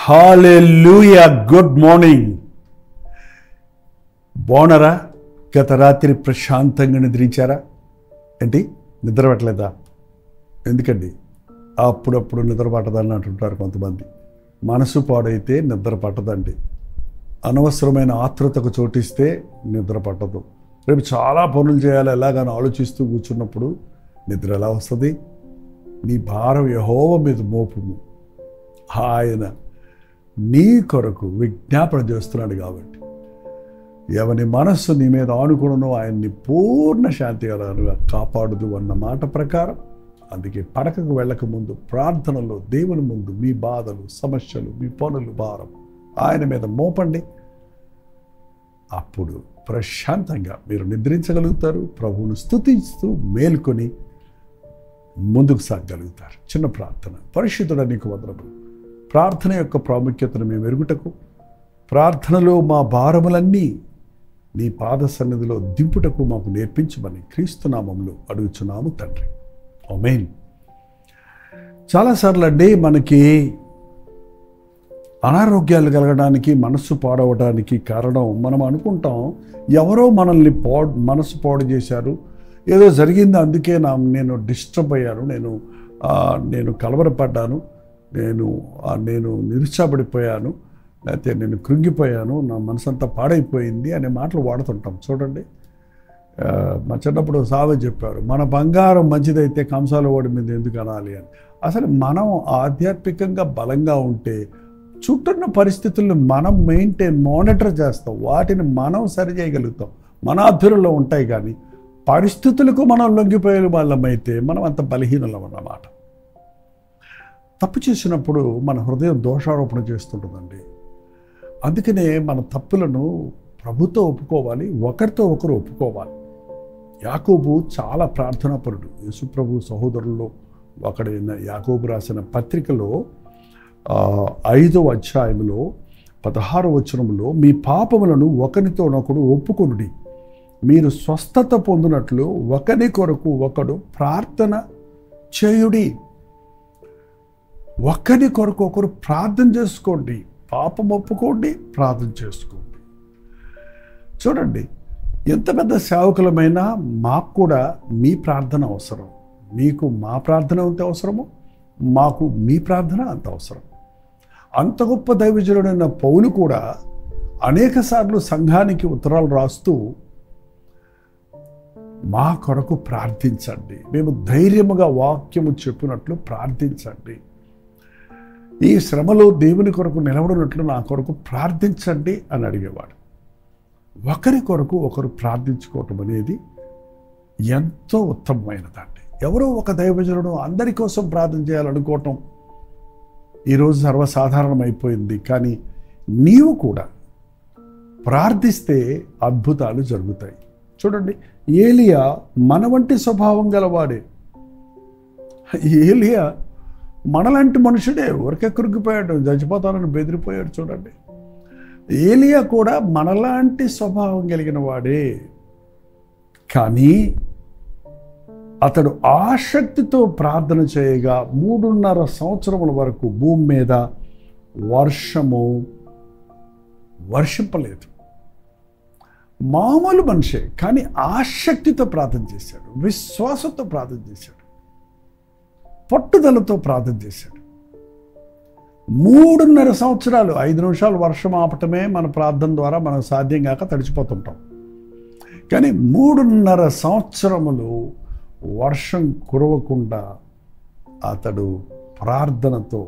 హల్లెలూయా. Good morning. బాగున్నారా? గత రాత్రి ప్రశాంతంగా నిద్రించారా? ఏంటి నిద్ర పట్టలేదా? ఎందుకండి అప్పుడప్పుడు నిద్ర పట్టదని అంటుంటారు కొంతమంది. మనసు పాడైతే నిద్ర పట్టదండి. అనవసరమైన ఆతృతకు చోటిస్తే నిద్ర పట్టదు. రేపు చాలా పనులు చేయాలి ఎలాగని ఆలోచిస్తూ కూర్చున్నప్పుడు నిద్ర ఎలా వస్తుంది? నీ భారం యెహోవా మీద మోపుము, ఆయన నీ కొరకు విజ్ఞాపన చేస్తున్నాడు. కాబట్టి ఎవని మనస్సు నీ మీద ఆనుకునో ఆయన్ని పూర్ణ శాంతిగా కాపాడుదు అన్న మాట ప్రకారం, అందుకే పడకకు వెళ్ళక ముందు ప్రార్థనలో దేవుని ముందు మీ బాధలు, సమస్యలు, మీ పనులు, భారం ఆయన మీద మోపండి. అప్పుడు ప్రశాంతంగా మీరు నిద్రించగలుగుతారు. ప్రభువును స్తుతిస్తూ మేల్కొని ముందుకు సాగగలుగుతారు. చిన్న ప్రార్థన. పరిశుద్ధుడా నీకు వందనములు. ప్రార్థన యొక్క ప్రాముఖ్యతను మేము ఎరుగుటకు, ప్రార్థనలో మా భారములన్నీ నీ పాద సన్నిధిలో దింపుటకు మాకు నేర్పించమని క్రీస్తు నామములో అడుగుచున్నాము తండ్రి. ఆమేన్. చాలాసార్లు అండి మనకి అనారోగ్యాలు కలగడానికి, మనస్సు పాడవడానికి కారణం మనం అనుకుంటాం ఎవరో మనల్ని మనసు పాడు చేశారు, ఏదో జరిగింది, అందుకే నేను డిస్టర్బ్ అయ్యాను, నేను కలవరపడ్డాను, నేను నిరుత్సాహపడిపోయాను, లేకపోతే నేను కృంగిపోయాను, నా మనసంతా పాడైపోయింది అనే మాటలు వాడుతుంటాం. చూడండి, మా చిన్నప్పుడు సావే చెప్పారు, మన బంగారం మంచిదైతే కంసాల ఓడి మీద ఎందుకు అనాలి అని. అసలు మనం ఆధ్యాత్మికంగా బలంగా ఉంటే చుట్టూన్న పరిస్థితులను మనం మానిటర్ చేస్తాం, వాటిని మనం సరి చేయగలుగుతాం, మన అధురంలో ఉంటాయి. కానీ పరిస్థితులకు మనం లొంగిపోయే వాళ్ళమైతే మనం అంత బలహీనలం అన్నమాట. తప్పు చేసినప్పుడు మన హృదయం దోషారోపణ చేస్తుంటుందండి. అందుకనే మన తప్పులను ప్రభుతో ఒప్పుకోవాలి, ఒకరితో ఒకరు ఒప్పుకోవాలి. యాకోబు చాలా ప్రార్థనాపరుడు. యేసుప్రభు సహోదరుల్లో ఒకడైన యాకోబు రాసిన పత్రికలో 5వ అధ్యాయంలో 16వ వచనంలో, మీ పాపములను ఒకరితోనొకడు ఒప్పుకొనుడి, మీరు స్వస్థత పొందినట్లు ఒకరి కొరకు ఒకడు ప్రార్థన చేయుడి. ఒకరి కొరకు ఒకరు ప్రార్థన చేసుకోండి. పాపం ఒప్పుకోండి, ప్రార్థన చేసుకోండి. చూడండి, ఎంత పెద్ద సేవకులమైనా మాకు కూడా మీ ప్రార్థన అవసరం. మీకు మా ప్రార్థన ఎంత అవసరమో మాకు మీ ప్రార్థన అంత అవసరం. అంత గొప్ప దైవజనుడైన పౌలు కూడా అనేక సార్లు సంఘానికి ఉత్తరాలు రాస్తూ మా కొరకు ప్రార్థించండి, మేము ధైర్యముగా వాక్యము చెప్పినట్లు ప్రార్థించండి, ఈ శ్రమలో దేవుని కొరకు నిలబడినట్లు నా కొరకు ప్రార్థించండి అని అడిగేవాడు. ఒకరి కొరకు ఒకరు ప్రార్థించుకోవటం అనేది ఎంతో ఉత్తమమైనదండి. ఎవరో ఒక దైవజనుడు అందరి కోసం ప్రార్థన చేయాలనుకోవటం ఈరోజు సర్వసాధారణం అయిపోయింది. కానీ నీవు కూడా ప్రార్థిస్తే అద్భుతాలు జరుగుతాయి. చూడండి, ఏలియా మన వంటి స్వభావం గలవాడే. ఏలియా మనలాంటి మనుషుడే, ఊరికే కృంగిపోయాడు, చచ్చిపోతానని బెదిరిపోయాడు. చూడండి, ఏలియా కూడా మనలాంటి స్వభావం కలిగిన వాడే. కానీ అతడు ఆసక్తితో ప్రార్థన చేయగా 3.5 సంవత్సరముల వరకు భూమి మీద వర్షింపలేదు. మామూలు మనిషే, కానీ ఆసక్తితో ప్రార్థన చేశాడు, విశ్వాసంతో ప్రార్థన చేశాడు, పట్టుదలతో ప్రార్థన చేశాడు. 3.5 సంవత్సరాలు, 5 నిమిషాలు వర్షం ఆపటమే మన ప్రార్థన ద్వారా మనం సాధ్యం కాక తడిచిపోతుంటాం. కానీ 3.5 సంవత్సరములు వర్షం కురవకుండా అతడు ప్రార్థనతో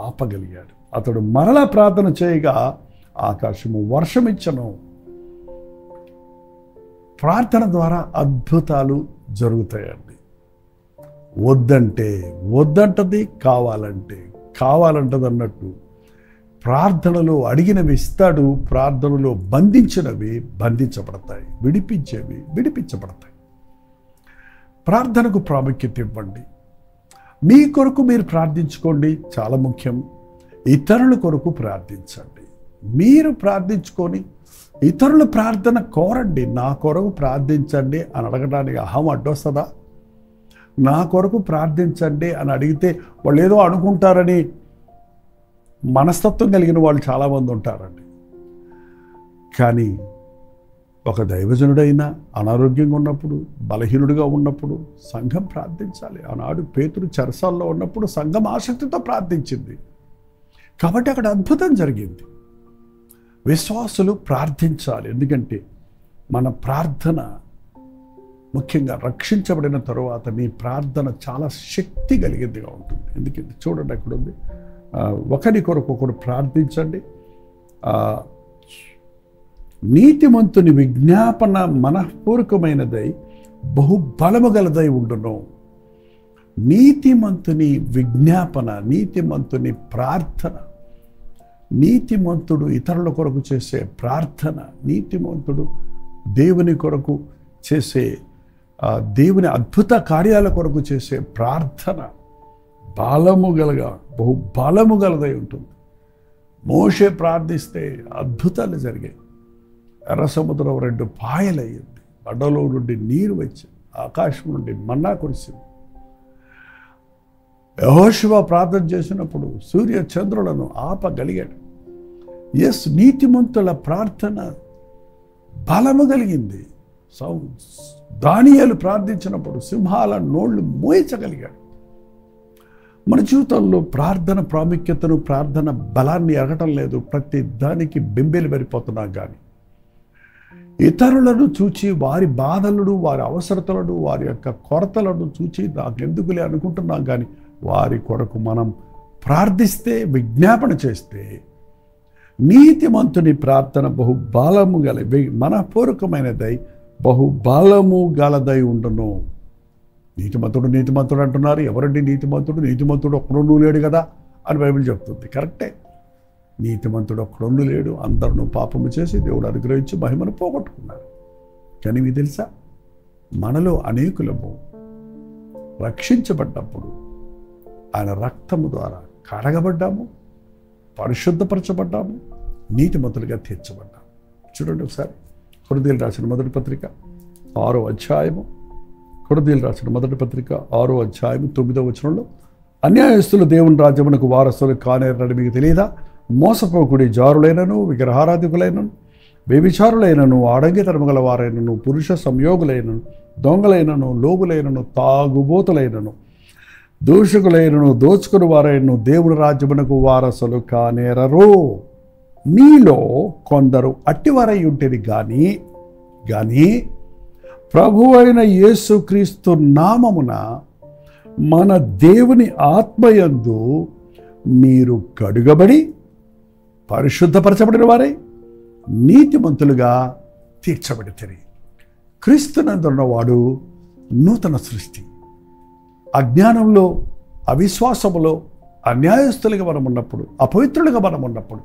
ఆపగలిగాడు. అతడు మరలా ప్రార్థన చేయగా ఆకాశము వర్షమిచ్చను. ప్రార్థన ద్వారా అద్భుతాలు జరుగుతాయండి. వద్దంటే వద్దంటది, కావాలంటే కావాలంటది అన్నట్టు ప్రార్థనలో అడిగినవి ఇస్తాడు, ప్రార్థనలో బంధించినవి బంధించబడతాయి, విడిపించేవి విడిపించబడతాయి. ప్రార్థనకు ప్రాముఖ్యత ఇవ్వండి. మీ కొరకు మీరు ప్రార్థించుకోండి, చాలా ముఖ్యం. ఇతరుల కొరకు ప్రార్థించండి. మీరు ప్రార్థించుకొని ఇతరుల ప్రార్థన కోరండి. నా కొరకు ప్రార్థించండి అని అడగడానికి అహం అడ్డొస్తుందా? నా కొరకు ప్రార్థించండి అని అడిగితే వాళ్ళు ఏదో అనుకుంటారని మనస్తత్వం కలిగిన వాళ్ళు చాలామంది ఉంటారండి. కానీ ఒక దైవజనుడైనా అనారోగ్యంగా ఉన్నప్పుడు, బలహీనుడిగా ఉన్నప్పుడు సంఘం ప్రార్థించాలి. ఆనాడు పేతురు చెరసాల్లో ఉన్నప్పుడు సంఘం ఆసక్తితో ప్రార్థించింది కాబట్టి అక్కడ అద్భుతం జరిగింది. విశ్వాసులు ప్రార్థించాలి. ఎందుకంటే మన ప్రార్థన, ముఖ్యంగా రక్షించబడిన తరువాత నీ ప్రార్థన చాలా శక్తి కలిగిందిగా ఉంటుంది. ఎందుకంటే చూడండి, అక్కడ ఉంది, ఒకరి కొరకు ఒకరు ప్రార్థించండి, నీతిమంతుని విజ్ఞాపన మనఃపూర్వకమైనదై బహుబలము గలదై ఉండును. నీతిమంతుని విజ్ఞాపన, నీతిమంతుని ప్రార్థన, నీతిమంతుడు ఇతరుల కొరకు చేసే ప్రార్థన, నీతిమంతుడు దేవుని కొరకు చేసే, దేవుని అద్భుత కార్యాల కొరకు చేసే ప్రార్థన బహుబలము గలదై ఉంటుంది. మోషే ప్రార్థిస్తే అద్భుతాలు జరిగాయి. ఎర్ర సముద్రం 2 పాయలయ్యింది, అడ్డలో నుండి నీరు వచ్చింది, ఆకాశం నుండి మన్నా కురిసింది. యెహోషువ ప్రార్థన చేసినప్పుడు సూర్య చంద్రులను ఆపగలిగాడు. నీతిమంతుల ప్రార్థన బలము కలిగింది. దానియేలు ప్రార్థించినప్పుడు సింహాల నోళ్లు మోయించగలిగాడు. మన జీవితంలో ప్రార్థన ప్రాముఖ్యతను, ప్రార్థన బలాన్ని ఎరగటం లేదు. ప్రతి దానికి బెంబేలు పడిపోతున్నాం. కానీ ఇతరులను చూచి వారి బాధలను, వారి అవసరతలను, వారి యొక్క కొరతలను చూచి నాకెందుకులే అనుకుంటున్నాం. కానీ వారి కొరకు మనం ప్రార్థిస్తే, విజ్ఞాపన చేస్తే, నీతిమంతుని ప్రార్థన బహుబలము గల, మనపూర్వకమైనదై బహుబలము గలదై ఉండును. నీతిమంతుడు అంటున్నారు. ఎవరండి నీతిమంతుడు? నీతిమంతుడు ఒక్కడూ లేడు కదా అని బైబిల్ చెప్తుంది. కరెక్టే, నీతిమంతుడు ఒక్కడూ లేడు. అందరూ పాపము చేసి దేవుడు అనుగ్రహించి మహిమను పోగొట్టుకున్నారు. కానీ మీకు తెలుసా, మనలో అనేకులము రక్షించబడ్డప్పుడు ఆయన రక్తము ద్వారా కడగబడ్డాము, పరిశుద్ధపరచబడ్డాము, నీతిమంతులుగా తీర్చబడ్డాము. చూడండి ఒకసారి కొరింథీయులకు రాసిన మొదటి పత్రిక 6వ అధ్యాయము, కొరింథీయులకు రాసిన మొదటి పత్రిక 6వ అధ్యాయము 9వ వచనంలో, అన్యాయస్తులు దేవుని రాజ్యమునకు వారసులు కానేరని మీకు తెలియదా? మోసపోకుడి జారులైనను, విగ్రహారాధికులైనను, వ్యభిచారులైనను, ఆడంగితనము గల వారైనను, పురుష సంయోగులైనను, దొంగలైనను, లోబులైనను, తాగుబోతులైనను, దూషకులైనను, దోచుకుని వారైనను దేవుని రాజ్యమునకు వారసులు కానేరరు. మీలో కొందరు అట్టివారై ఉంటేది కానీ ప్రభువైన యేసుక్రీస్తు నామమున మన దేవుని ఆత్మయందు మీరు కడుగబడి పరిశుద్ధపరచబడిన వారై నీతిమంతులుగా తీర్చబడితిరి. క్రీస్తునందున్నవాడు నూతన సృష్టి. అజ్ఞానంలో, అవిశ్వాసములో, అన్యాయస్తులుగా మనం ఉన్నప్పుడు, అపవిత్రులుగా మనం ఉన్నప్పుడు,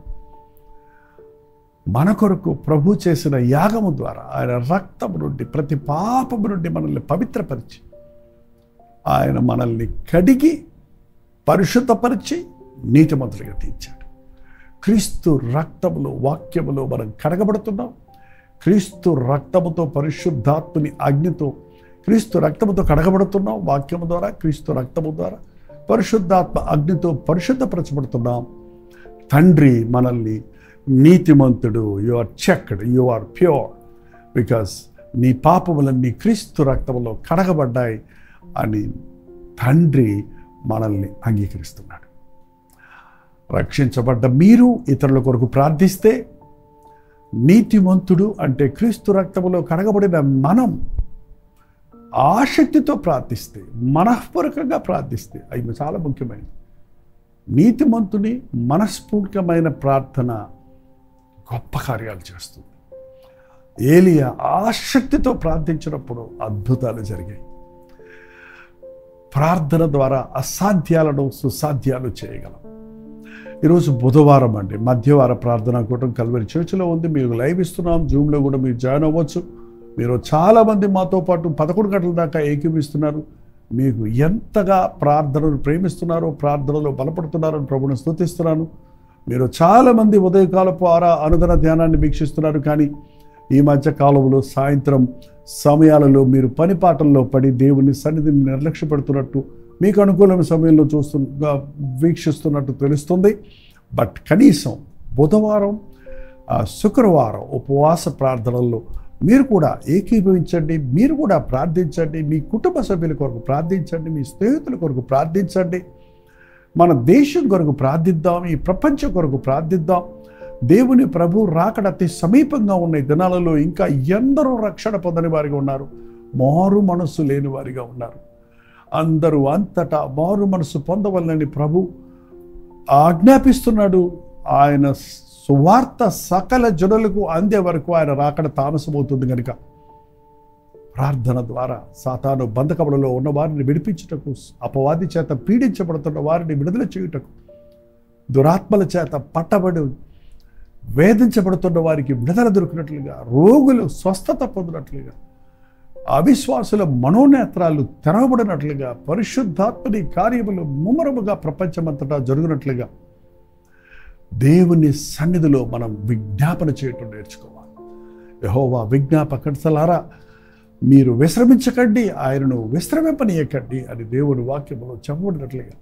మన కొరకు ప్రభు చేసిన యాగము ద్వారా, ఆయన రక్తము నుండి, ప్రతి పాపము నుండి మనల్ని పవిత్రపరిచి, ఆయన మనల్ని కడిగి పరిశుద్ధపరిచి నీతిమంతులుగా తీర్చాడు. క్రీస్తు రక్తములో, వాక్యములో మనం కడగబడుతున్నాం. క్రీస్తు రక్తముతో, పరిశుద్ధాత్మని అగ్నితో, క్రీస్తు రక్తముతో కడగబడుతున్నాం. వాక్యము ద్వారా, క్రీస్తు రక్తము ద్వారా, పరిశుద్ధాత్మ అగ్నితో పరిశుద్ధపరచబడుతున్నాం. తండ్రి మనల్ని నీతిమంతుడు, you are checked, you are pure, because నీ పాపములన్నీ క్రీస్తు రక్తములో కడగబడ్డాయి అని తండ్రి మనల్ని అంగీకరిస్తున్నాడు. రక్షించబడ్డ మీరు ఇతరుల కొరకు ప్రార్థిస్తే, నీతిమంతుడు అంటే క్రీస్తు రక్తములో కడగబడిన మనం ఆసక్తితో ప్రార్థిస్తే, మనఃపూర్వకంగా ప్రార్థిస్తే, అవి చాలా ముఖ్యమైనది. నీతిమంతుని మనస్ఫూర్తికమైన ప్రార్థన గొప్ప కార్యాలు చేస్తుంది. ఏలియా ఆసక్తితో ప్రార్థించినప్పుడు అద్భుతాలు జరిగాయి. ప్రార్థన ద్వారా అసాధ్యాలను సుసాధ్యాలు చేయగలం. ఈరోజు బుధవారం అండి, మధ్యవార ప్రార్థనా కూటం కల్వరి చర్చిలో ఉంది. మీకు లైవ్ ఇస్తున్నాం, జూమ్లో కూడా మీరు జాయిన్ అవ్వచ్చు. మీరు చాలామంది మాతో పాటు 11 గంటల దాకా ఏకీపిస్తున్నారు. మీకు ఎంతగా ప్రార్థనను ప్రేమిస్తున్నారో, ప్రార్థనలో బలపడుతున్నారో ప్రభువును స్తుతిస్తున్నాను. మీరు చాలామంది ఉదయకాలపు అనుదిన ధ్యానాన్ని వీక్షిస్తున్నారు. కానీ ఈ మధ్య కాలంలో సాయంత్రం సమయాలలో మీరు పనిపాటల్లో పడి దేవుని సన్నిధిని నిర్లక్ష్యపెడుతున్నట్టు, మీకు అనుకూలమైన సమయంలో వీక్షిస్తున్నట్టు తెలుస్తుంది. బట్ కనీసం బుధవారం శుక్రవారం ఉపవాస ప్రార్థనల్లో మీరు కూడా ఏకీభవించండి, మీరు కూడా ప్రార్థించండి, మీ కుటుంబ సభ్యుల కొరకు ప్రార్థించండి, మీ స్నేహితుల కొరకు ప్రార్థించండి, మన దేశం కొరకు ప్రార్థిద్దాం, ఈ ప్రపంచం కొరకు ప్రార్థిద్దాం. దేవుని ప్రభు రాకడ అతి సమీపంగా ఉన్న ఈ దినాలలో ఇంకా ఎందరో రక్షణ పొందని వారిగా ఉన్నారు, మారు మనస్సు లేని వారిగా ఉన్నారు. అందరూ అంతటా మారు మనస్సు పొందవలనని ప్రభు ఆజ్ఞాపిస్తున్నాడు. ఆయన సువార్త సకల జనులకు అందే వరకు ఆయన రాకడ తామసమవుతుంది కనుక ప్రార్థన ద్వారా సాతాను బంధకములలో ఉన్న వారిని విడిపించుటకు, అపవాది చేత పీడించబడుతున్న వారిని విడుదల చేయుటకు, దురాత్మల చేత పట్టబడి వేధించబడుతున్న వారికి విడుదల దొరికినట్లుగా, రోగులు స్వస్థత పొందినట్లుగా, అవిశ్వాసుల మనోనేత్రాలు తెరవబడినట్లుగా, పరిశుద్ధాత్మని కార్యములు ముమ్మరముగా ప్రపంచమంతటా జరుగునట్లుగా దేవుని సన్నిధిలో మనం విజ్ఞాపన చేయటం నేర్చుకోవాలి. యెహోవా విజ్ఞాపకర్తలారా, మీరు విశ్రమించకండి, ఆయనను విశ్రమింపనీయకండి అని దేవుని వాక్యములో చెప్పబడినట్లుగా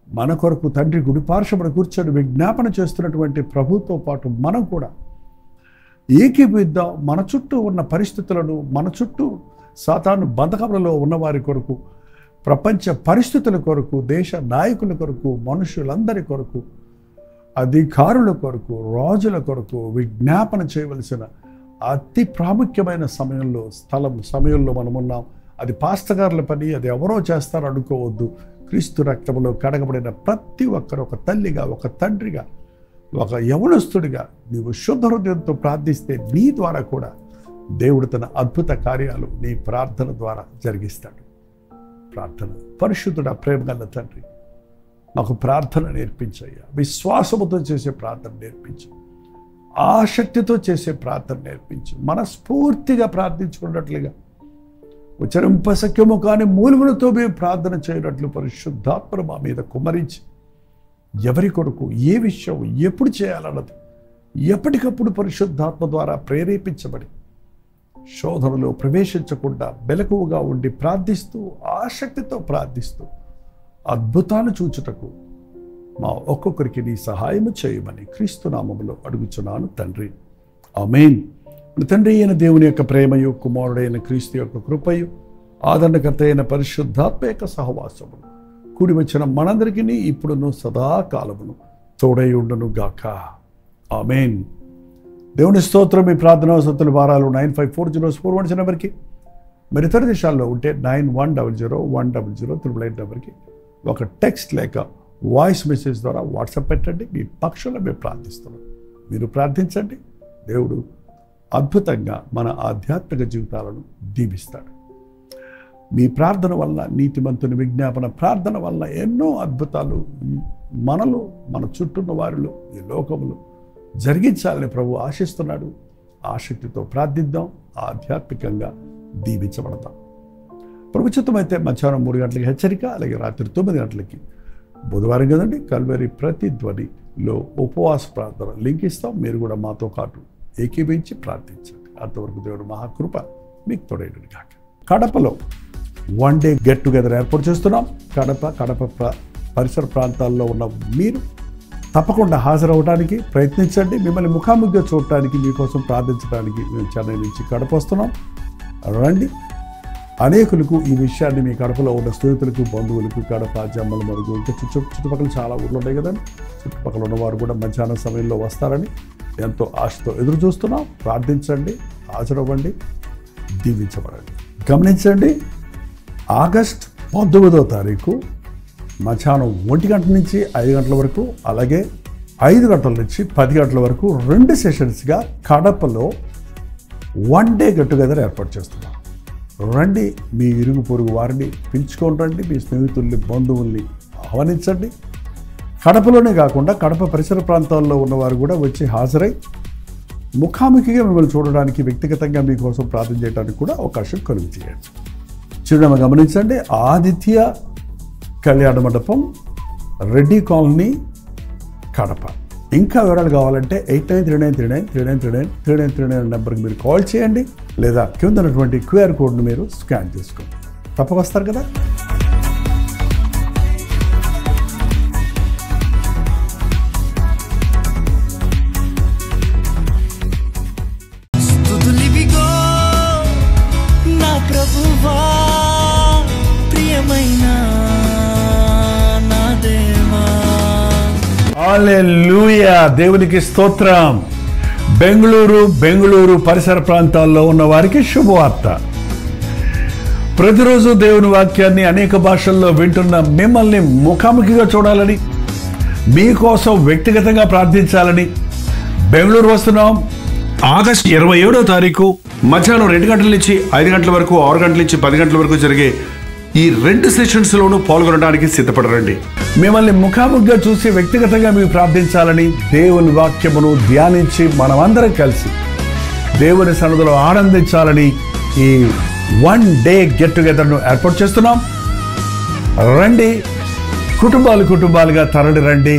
మన కొరకు తండ్రి గుడిపార్శ్వమున కూర్చొని విజ్ఞాపన చేస్తున్నటువంటి ప్రభుతో పాటు మనం కూడా ఏకీభవిద్దాం. మన చుట్టూ ఉన్న పరిస్థితులను, మన చుట్టూ సాతాను బంధకములలో ఉన్నవారి కొరకు, ప్రపంచ పరిస్థితుల కొరకు, దేశ నాయకుల కొరకు, మనుషులందరి కొరకు, అధికారుల కొరకు, రాజుల కొరకు విజ్ఞాపన చేయవలసిన అతి ప్రాముఖ్యమైన సమయంలో మనం ఉన్నాం. అది పాస్టగారుల పని, అది ఎవరో చేస్తారు అనుకోవద్దు. క్రీస్తు రక్తంలో కడగబడిన ప్రతి ఒక్కరు ఒక తల్లిగా, ఒక తండ్రిగా, ఒక యవనస్తుడిగా నీవు శుద్ధ హృదయంతో ప్రార్థిస్తే నీ ద్వారా కూడా దేవుడు తన అద్భుత కార్యాలు నీ ప్రార్థన ద్వారా జరిగిస్తాడు. ప్రార్థన. పరిశుద్ధుడా, ప్రేమగల తండ్రి, మాకు ప్రార్థన నేర్పించయ్యా. విశ్వాసముతో చేసే ప్రార్థన నేర్పించు, ఆసక్తితో చేసే ప్రార్థన నేర్పించు, మనస్ఫూర్తిగా ప్రార్థించుకున్నట్లుగా, ఉచ్చరింపశక్యము కానీ మూలుగులతో మేము ప్రార్థన చేయనట్లు పరిశుద్ధాత్మను మా మీద కుమ్మరించి ఎవరి కొరకు ఏ విషయం ఎప్పుడు చేయాలన్నది ఎప్పటికప్పుడు పరిశుద్ధాత్మ ద్వారా ప్రేరేపించబడి శోధనలో ప్రవేశించకుండా మెలకువగా ఉండి ప్రార్థిస్తూ, ఆసక్తితో ప్రార్థిస్తూ అద్భుతాలు చూచుటకు మా ఒక్కొక్కరికి నీ సహాయము చేయమని క్రీస్తు నామములో అడుగుచున్నాను తండ్రి. ఆమేన్. తండ్రి అయిన దేవుని యొక్క ప్రేమయు, కుమారుడైన క్రీస్తు యొక్క కృపయు, ఆదరణకర్త అయిన పరిశుద్ధాత్మ యొక్క సహవాసము కూడి వచ్చిన మనందరికీ ఇప్పుడును సదాకాలమును తోడై ఉండును గాక. ఆమేన్. దేవుని స్తోత్రం. మీ ప్రార్థనా వసతుల వారాలు 954041 నెంబర్కి, మరి ఇతర దేశాల్లో ఉంటే 91001008 నెంబర్కి ఒక టెక్స్ట్ లేక వాయిస్ మెసేజ్ ద్వారా వాట్సాప్ పెట్టండి. మీ పక్షంలో మేము ప్రార్థిస్తున్నాం. మీరు ప్రార్థించండి. దేవుడు అద్భుతంగా మన ఆధ్యాత్మిక జీవితాలను దీవిస్తాడు. మీ ప్రార్థన వల్ల, నీతిమంతుని విజ్ఞాపన ప్రార్థన వల్ల ఎన్నో అద్భుతాలు మనలో, మన చుట్టూన్న వారిలో, ఈ లోకంలో జరిగించాలని ప్రభు ఆశిస్తున్నాడు. ఆసక్తితో ప్రార్థిద్దాం, ఆధ్యాత్మికంగా దీవించబడతాం. ప్రభుత్వమైతే మధ్యాహ్నం 3 గంటలకి హెచ్చరిక, అలాగే రాత్రి 9 గంటలకి బుధవారం కదండి కల్వరి ప్రతిధ్వనిలో ఉపవాస ప్రార్థన లింక్ ఇస్తాం. మీరు కూడా మాతో పాటు ఏకీభవించి ప్రార్థించండి. అంతవరకు దేవుడు మహాకృప మీకు తోడైనది కాక. కడపలో 1 డే గెట్ టుగెదర్ ఏర్పాటు చేస్తున్నాం. కడప పరిసర ప్రాంతాల్లో ఉన్న మీరు తప్పకుండా హాజరవడానికి ప్రయత్నించండి. మిమ్మల్ని ముఖాముఖిగా చూడటానికి, మీకోసం ప్రార్థించడానికి మేము చెన్నై నుంచి కడప వస్తున్నాం. రండి. అనేకులకు ఈ విషయాన్ని మీ కడపలో ఉన్న స్నేహితులకు, బంధువులకు, కడప, జమ్మల మరుగు, ఇంకా చుట్టుపక్కల చాలా ఊళ్ళు ఉన్నాయి కదండి, చుట్టుపక్కల ఉన్నవారు కూడా మధ్యాహ్నం సమయంలో వస్తారని ఎంతో ఆశతో ఎదురు చూస్తున్నాం. ప్రార్థించండి, హాజరవ్వండి, దీవించబడండి. గమనించండి, ఆగస్ట్ 19వ తారీఖు మధ్యాహ్నం 1 గంట నుంచి 5 గంటల వరకు, అలాగే 5 గంటల నుంచి 10 గంటల వరకు 2 సెషన్స్గా కడపలో 1 డే గెట్ టుగెదర్ ఏర్పాటు చేస్తున్నాం. రండి. మీ ఇరుగు పొరుగు వారిని పిలుచుకొని రండి. మీ స్నేహితుల్ని, బంధువుల్ని ఆహ్వానించండి. కడపలోనే కాకుండా కడప పరిసర ప్రాంతాల్లో ఉన్నవారు కూడా వచ్చి హాజరై ముఖాముఖిగా మిమ్మల్ని చూడడానికి, వ్యక్తిగతంగా మీకోసం ప్రార్థన చేయడానికి కూడా అవకాశం కలుగు చేయండి. చిరునామా గమనించండి. ఆదిత్య కళ్యాణ మండపం, రెడ్డి కాలనీ, కడప. ఇంకా వివరాలు కావాలంటే 8939393939 నెంబర్కి మీరు కాల్ చేయండి, లేదా కింద ఉన్నటువంటి QR కోడ్ను మీరు స్కాన్ చేసుకోండి. తప్పక వస్తారు కదా. హల్లెలూయా, దేవునికి స్తోత్రం. బెంగళూరు పరిసర ప్రాంతాల్లో ఉన్న వారికి శుభవార్త. ప్రతిరోజు దేవుని వాక్యాన్ని అనేక భాషల్లో వింటున్న మిమ్మల్ని ముఖాముఖిగా చూడాలని, మీకోసం వ్యక్తిగతంగా ప్రార్థించాలని బెంగళూరు వస్తున్నాం. ఆగస్టు 27వ తారీఖు మధ్యాహ్నం 2 గంటల నుంచి 5 గంటల వరకు, 6 గంటల నుంచి 10 గంటల వరకు జరిగే ఈ 2 సెషన్స్లోనూ పాల్గొనడానికి సిద్ధపడరండి. మిమ్మల్ని ముఖాముఖిగా చూసి వ్యక్తిగతంగా మీకు ప్రార్థించాలని, దేవుని వాక్యమును ధ్యానించి మనమందరం కలిసి దేవుని సన్నిధిలో ఆనందించాలని ఈ 1 డే గెట్ టుగెదర్ను ఏర్పాటు చేస్తున్నాం. రండి, కుటుంబాలుగా తరలి రండి.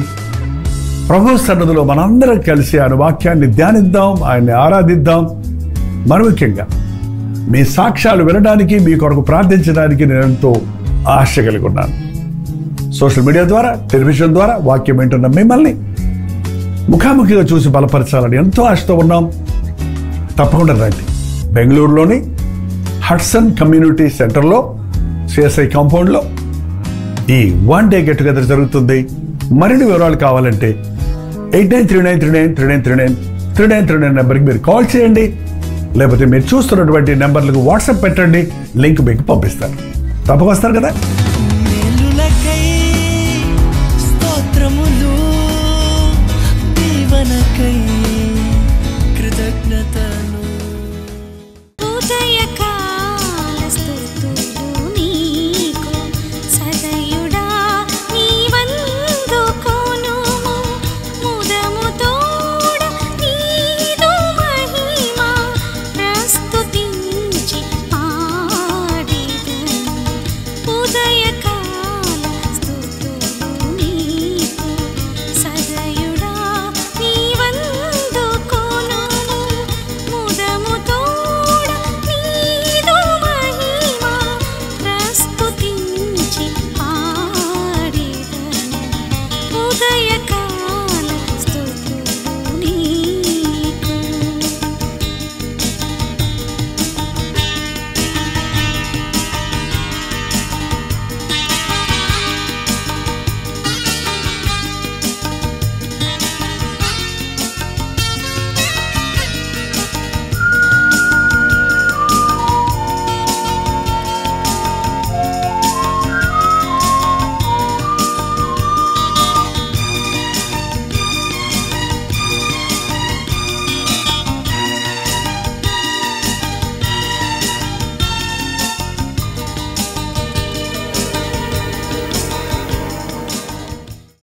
ప్రభు సన్నిధిలో మనందరం కలిసి ఆయన వాక్యాన్ని ధ్యానిద్దాం, ఆయన్ని ఆరాధిద్దాం. మరి ముఖ్యంగా మీ సాక్ష్యాలు వినడానికి, మీ కొరకు ప్రార్థించడానికి నేను ఎంతో ఆశ కలిగి ఉన్నాను. సోషల్ మీడియా ద్వారా, టెలివిజన్ ద్వారా వాక్యం వింటున్న మిమ్మల్ని ముఖాముఖిగా చూసి బలపరచాలని ఎంతో ఆశతో ఉన్నాం. తప్పకుండా రండి. బెంగళూరులోని హడ్సన్ కమ్యూనిటీ సెంటర్లో, సిఎస్ఐ కాంపౌండ్లో ఈ 1 డే గెట్ టుగెదర్ జరుగుతుంది. మరిన్ని వివరాలు కావాలంటే 8939393939 నెంబర్కి మీరు కాల్ చేయండి, లేకపోతే మీరు చూస్తున్నటువంటి నెంబర్లకు వాట్సాప్ పెట్టండి, లింక్ మీకు పంపిస్తారు. తప్పక వస్తారు కదా. కృతజ్ఞతలు